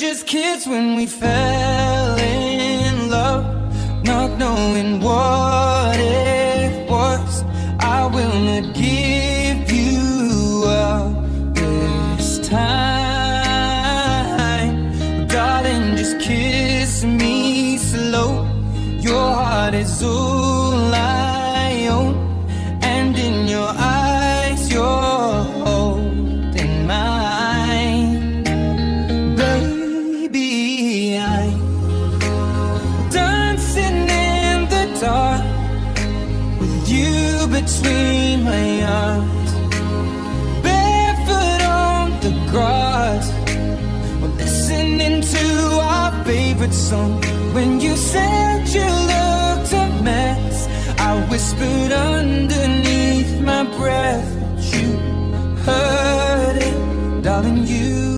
just kids when we fell in love, not knowing what it was. I will not give you up this time, darling, just kiss me slow. Your heart is all I own, and in your eyes you're holding mine. Baby, I'm dancing in the dark with you between my arms, barefoot on the grass. We're listening to our favorite song. When you said you looked a mess, I whispered underneath my breath, but you heard it, darling, you